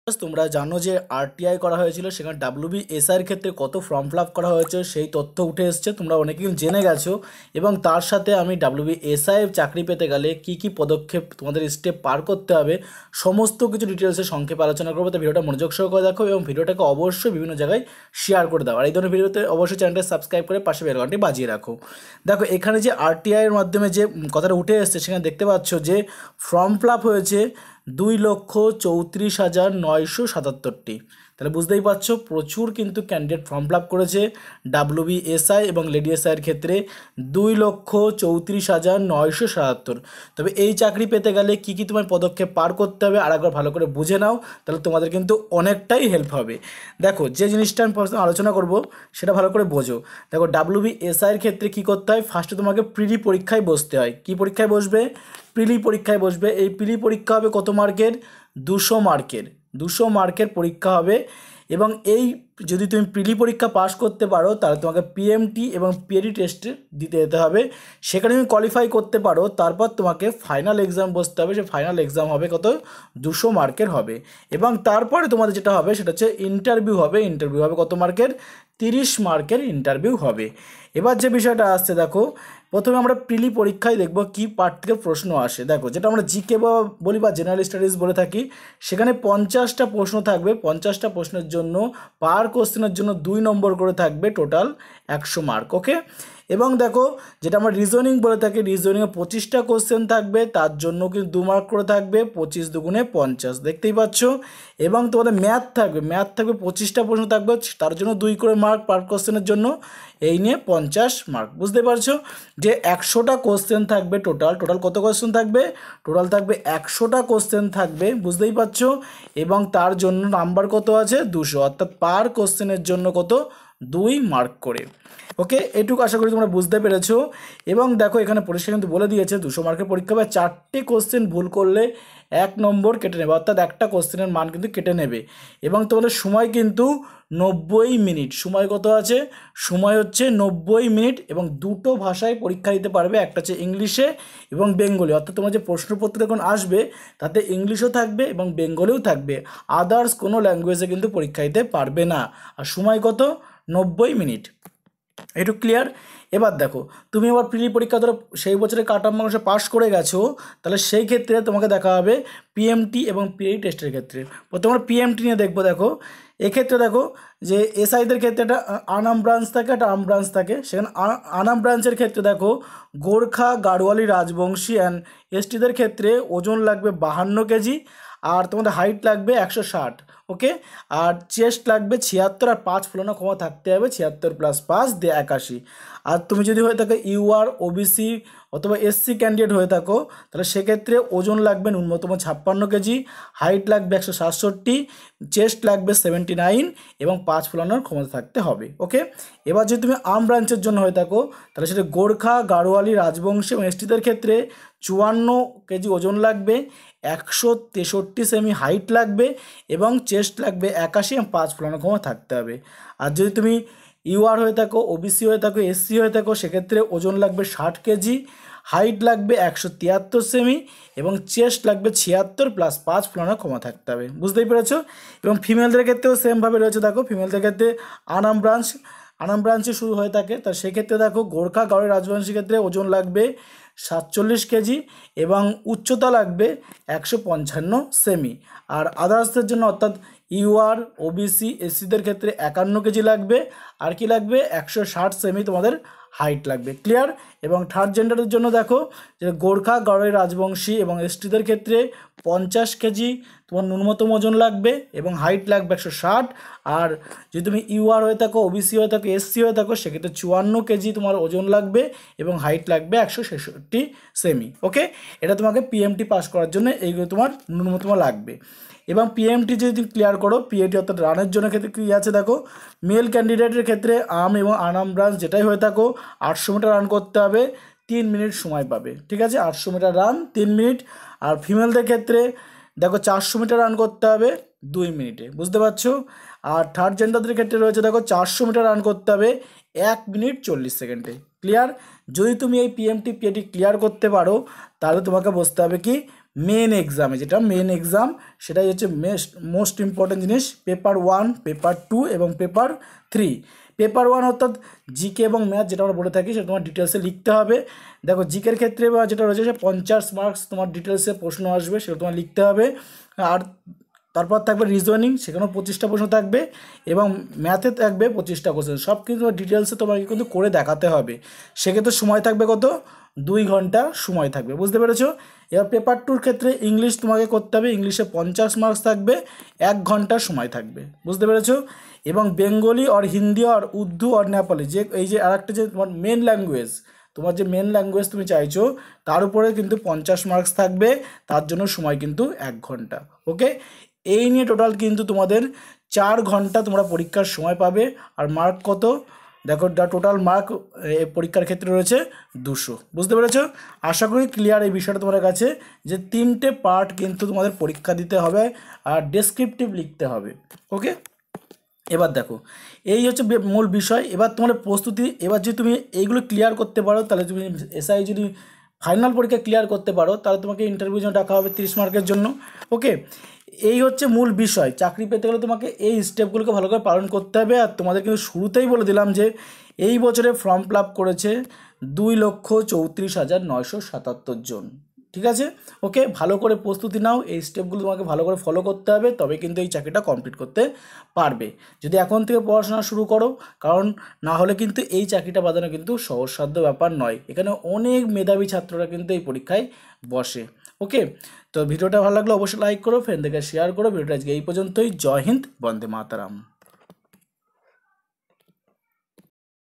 তোমরা জানো যে আরটিআই করা হয়েছিল, সেখানে ডাব্লিউবিএসআই এর ক্ষেত্রে কত ফর্ম ফিল আপ করা হয়েছে সেই তথ্য উঠে এসেছে, তোমরা অনেকেই জেনে গেছো। এবং তার সাথে আমি ডাব্লিউবিএসআই চাকরি পেতে গেলে কি কি পদক্ষেপ তোমাদের স্টেপ পার করতে হবে সমস্ত কিছু ডিটেলসে সংক্ষেপে আলোচনা করবো। তো ভিডিওটা মনোযোগ সহকারে দেখো এবং ভিডিওটাকে অবশ্যই বিভিন্ন জায়গায় শেয়ার করে দাও। আর এই ধরনের ভিডিওতে অবশ্যই চ্যানেলটা সাবস্ক্রাইব করে পাশে বেল ঘন্টি বাজিয়ে রাখো। দেখো এখানে যে আরটিআই এর মাধ্যমে যে কথাটা উঠে এসেছে, সেখানে দেখতে পাচ্ছ যে ফর্ম ফিল আপ হয়েছে 2,34,977টি। তাহলে বুঝতেই পারছো প্রচুর কিন্তু ক্যান্ডিডেট ফর্ম ফিল আপ করেছে ডাব্লিউবিএসআই এবং লেডিএসআইয়ের ক্ষেত্রে 2,34,977। তবে এই চাকরি পেতে গেলে কী কী তোমার পদক্ষেপ পার করতে হবে আর একবার ভালো করে বুঝে নাও, তাহলে তোমাদের কিন্তু অনেকটাই হেল্প হবে। দেখো যে জিনিসটা আমি আলোচনা করব সেটা ভালো করে বোঝো। দেখো ডাব্লিউবিএসআইয়ের ক্ষেত্রে কী করতে হয়, ফার্স্টে তোমাকে প্রিলি পরীক্ষায় বসতে হয়। কী পরীক্ষায় বসবে? প্রিলি পরীক্ষায় বসবে। এই প্রিলি পরীক্ষা হবে কত মার্কের? 200 মার্কের। 200 মার্কের পরীক্ষা হবে। এবং এই যদি তুমি প্রিলি পরীক্ষা পাস করতে পারো তাহলে তোমাকে পিএমটি এবং পিএডি টেস্ট দিতে যেতে হবে। সেখানে তুমি কোয়ালিফাই করতে পারো, তারপর তোমাকে ফাইনাল এক্সাম বসতে হবে। সে ফাইনাল এক্সাম হবে কত? 200 মার্কের হবে। এবং তারপরে তোমাদের যেটা হবে সেটা হচ্ছে ইন্টারভিউ হবে। ইন্টারভিউ হবে কত মার্কের? 30 মার্কের ইন্টারভিউ হবে। এবার যে বিষয়টা আসছে, দেখো প্রথমে আমরা প্রিলি পরীক্ষায় দেখব কি পার্ট থেকে প্রশ্ন আসে। দেখো যেটা আমরা জিকে বলি বা জেনারেল স্টাডিজ বলে থাকি, সেখানে 50টা প্রশ্ন থাকবে। 50টা প্রশ্নের জন্য পার কোশ্চেনের জন্য 2 নম্বর করে থাকবে, টোটাল 100 মার্ক। ওকে। এবং দেখো যেটা আমরা রিজনিং বলে থাকি, রিজনিংয়ে 25টা কোশ্চেন থাকবে, তার জন্য কিন্তু 2 মার্ক করে থাকবে, 25 দুগুণে 50, দেখতেই পাচ্ছ। এবং তোমাদের ম্যাথ থাকবে, 25টা প্রশ্ন থাকবে, তার জন্য 2 করে মার্ক পার কোশ্চেনের জন্য, এই নিয়ে 50 মার্ক। বুঝতে পারছো যে 100টা কোশ্চেন থাকবে। টোটাল কত কোশ্চেন থাকবে? টোটাল থাকবে 100টা কোশ্চেন থাকবে, বুঝতেই পারছো। এবং তার জন্য নাম্বার কত আছে? 200, অর্থাৎ পার কোশ্চেনের জন্য কত? 2 মার্ক করে। ওকে, এটুকু আশা করি তোমরা বুঝতে পেরেছো। এবং দেখো এখানে পরিষ্কার কিন্তু বলে দিয়েছে 200 মার্কের পরীক্ষা হবে, 4টে কোশ্চেন ভুল করলে 1 নম্বর কেটে নেবে, অর্থাৎ একটা কোশ্চেনের মান কিন্তু কেটে নেবে। এবং তোমাদের সময় কিন্তু 90 মিনিট। সময় কত আছে? সময় হচ্ছে 90 মিনিট। এবং দুটো ভাষায় পরীক্ষা দিতে পারবে, একটা হচ্ছে ইংলিশে এবং বেঙ্গলি। অর্থাৎ তোমার যে প্রশ্নপত্র যখন আসবে তাতে ইংলিশও থাকবে এবং বেঙ্গলিও থাকবে, আদার্স কোনো ল্যাঙ্গুয়েজে কিন্তু পরীক্ষা দিতে পারবে না। আর সময় কত? 90 মিনিট। একটু ক্লিয়ার? এবার দেখো তুমি আবার প্রিলি পরীক্ষা ধরো সেই বছরে কাট অফ মার্কসে পাস করে গেছো, তাহলে সেই ক্ষেত্রে তোমাকে দেখা হবে পিএমটি এবং পিএই টেস্টের ক্ষেত্রে। প্রথমে আমরা পিএমটি নিয়ে দেখবো। দেখো এক্ষেত্রে দেখো যে এসআইদের ক্ষেত্রে একটা আনাম ব্রাঞ্চ থাকে, একটা আম ব্রাঞ্চ থাকে। সেখানে আনাম ব্রাঞ্চের ক্ষেত্রে দেখো গোর্খা, গাড়োয়ালি, রাজবংশী অ্যান্ড এসটিদের ক্ষেত্রে ওজন লাগবে 52 কেজি, আর তোমাদের হাইট লাগবে 160। ওকে। আর চেস্ট লাগবে 76, আর 5 ফোলানো ক্ষমা থাকতে হবে, 76 + 5 দিয়ে 81। আর তুমি যদি হয়ে থাকো ইউআর, ওবিসি অথবা এসসি ক্যান্ডিডেট হয়ে থাকো, তাহলে সেক্ষেত্রে ওজন লাগবে ন্যূনতম 56 কেজি, হাইট লাগবে 167, চেস্ট লাগবে 79 এবং 5 ফোলানোর ক্ষমতা থাকতে হবে। ওকে। এবার যদি তুমি আম ব্রাঞ্চের জন্য হয়ে থাকো, তাহলে সেটা গোর্খা, গাড়োয়ালি, রাজবংশী এবং এসটিদের ক্ষেত্রে 54 কেজি ওজন লাগবে, 163 সেমি হাইট লাগবে এবং চেস্ট লাগবে 81 এবং 5 ফোলানো ক্ষমতা থাকতে হবে। আর যদি তুমি ইউআর হয়ে থাকো, ওবিসি হয়ে থাকো, এসসি হয়ে থাকো, সেক্ষেত্রে ওজন লাগবে 60 কেজি, হাইট লাগবে 173 সেমি এবং চেস্ট লাগবে 76 + 5 ফোলানোর ক্ষমতা থাকতে হবে। বুঝতেই পেরেছো? এবং ফিমেলদের ক্ষেত্রেও সেমভাবে রয়েছে। দেখো ফিমেলদের ক্ষেত্রে আনাম ব্রাঞ্চে শুরু হয়ে থাকে, তা সেক্ষেত্রে দেখো গোর্খা, গাড়োয়ালি, রাজবংশীর ক্ষেত্রে ওজন লাগবে 47 কেজি এবং উচ্চতা লাগবে 155 সেমি। আর আদার্সদের জন্য অর্থাৎ ইউআর, ওবিসি, এসসিদের ক্ষেত্রে 51 কেজি লাগবে, আর কি লাগবে? 160 সেমি তোমাদের হাইট লাগবে। ক্লিয়ার? এবং থার্ড জেন্ডারের জন্য দেখো যে গোর্খা, গাড়োয়ালি, রাজবংশী এবং এসটিদের ক্ষেত্রে 50 কেজি তোমার ন্যূনতম ওজন লাগবে এবং হাইট লাগবে 160। আর যদি তুমি ইউআর হয়ে থাকো, ওবিসি হয়ে থাকো, এসসি হয়ে থাকো, সেক্ষেত্রে 54 কেজি তোমার ওজন লাগবে এবং হাইট লাগবে 166 সেমি। ওকে। এটা তোমাকে পিএমটি পাস করার জন্য এইগুলো তোমার ন্যূনতম লাগবে। এবং পিএমটি যদি ক্লিয়ার করো, পিএটি অর্থাৎ রানের জন্য ক্ষেত্রে কী আছে দেখো, মেল ক্যান্ডিডেটের ক্ষেত্রে আম এবং আনাম ব্রাঞ্চ যেটাই হয়ে থাকো 800 মিটার রান করতে হবে, 3 মিনিট সময় পাবে। ঠিক আছে, 800 মিটার রান 3 মিনিট। আর ফিমেলদের ক্ষেত্রে দেখো 400 মিটার রান করতে হবে 2 মিনিটে। বুঝতে পারছো? আর থার্ড জেন্ডারদের ক্ষেত্রে রয়েছে দেখো 400 মিটার রান করতে হবে 1 মিনিট 40 সেকেন্ডে। ক্লিয়ার? যদি তুমি এই পিএমটি পিএটি ক্লিয়ার করতে পারো, তাহলে তোমাকে বসতে হবে কি মেন এক্সামে, যেটা মেন এক্সাম সেটাই হচ্ছে মোস্ট ইম্পর্টেন্ট জিনিস। পেপার 1, পেপার 2 এবং পেপার 3। পেপার 1 অর্থাৎ জিকে এবং ম্যাথ যেটা আমরা বলে থাকি, সেটা তোমার ডিটেলসে লিখতে হবে। দেখো জিকের ক্ষেত্রে বা যেটা রয়েছে, সে 50 মার্কস তোমার ডিটেলসে প্রশ্ন আসবে, সেটা তোমার লিখতে হবে। আর তারপর থাকবে রিজনিং, সেখানেও 25টা প্রশ্ন থাকবে, এবং ম্যাথে থাকবে 25টা কোশ্চেন। সব কিন্তু ডিটেলসে তোমাকে কিন্তু করে দেখাতে হবে। সেক্ষেত্রে সময় থাকবে কত? 2 ঘন্টা সময় থাকবে, বুঝতে পেরেছো? এবার পেপার 2 ক্ষেত্রে ইংলিশ তোমাকে করতে হবে, ইংলিশে 50 মার্কস থাকবে, 1 ঘন্টা সময় থাকবে, বুঝতে পেরেছো? এবং বেঙ্গলি আর হিন্দি আর উর্দু আর নেপালি, যে এই যে আরেকটা যে তোমার মেন ল্যাঙ্গুয়েজ, তোমার যে মেন ল্যাঙ্গুয়েজ তুমি চাইছো, তার উপরে কিন্তু 50 মার্কস থাকবে, তার জন্য সময় কিন্তু 1 ঘন্টা। ওকে, এই নিয়ে টোটাল কিন্তু তোমাদের 4 ঘন্টা তোমরা পরীক্ষার সময় পাবে। আর মার্ক কত? দেখো টোটাল মার্ক পরীক্ষার ক্ষেত্রে রয়েছে 200, বুঝতে পেরেছো? আশা করি ক্লিয়ার এই বিষয়টা তোমাদের কাছে, যে 3টে পার্ট কিন্তু তোমাদের পরীক্ষা দিতে হবে আর ডেসক্রিপটিভ লিখতে হবে। ওকে, এবার দেখো এই হচ্ছে মূল বিষয়। এবার তোমার প্রস্তুতি, এবার যদি তুমি এইগুলো ক্লিয়ার করতে পারো, তাহলে তুমি এসআই যদি ফাইনাল পরীক্ষা ক্লিয়ার করতে পারো, তাহলে তোমাকে ইন্টারভিউ জন্য ডাকা হবে 30 মার্কের জন্য। ওকে, এই হচ্ছে মূল বিষয়। চাকরি পেতে গেলে তোমাকে এই স্টেপগুলোকে ভালো করে পালন করতে হবে। আর তোমাদের কিন্তু শুরুতেই বলে দিলাম যে এই বছরে ফর্ম ফিল আপ করেছে 2,34,977 জন। ঠিক আছে? ওকে, ভালো করে প্রস্তুতি নাও, এই স্টেপগুলো তোমাকে ভালো করে ফলো করতে হবে, তবে কিন্তু এই চাকরিটা কমপ্লিট করতে পারবে, যদি এখন থেকে পড়াশোনা শুরু করো। কারণ না হলে কিন্তু এই চাকরিটা বাঁধানো কিন্তু সহজসাধ্য ব্যাপার নয়। এখানে অনেক মেধাবী ছাত্ররা কিন্তু এই পরীক্ষায় বসে। ওকে, তো ভিডিওটা ভালো লাগলে অবশ্যই লাইক করো, ফ্রেন্ডদেরকে শেয়ার করো। ভিডিওটা আজকে এই পর্যন্তই। জয় হিন্দ, বন্দে মাতারাম।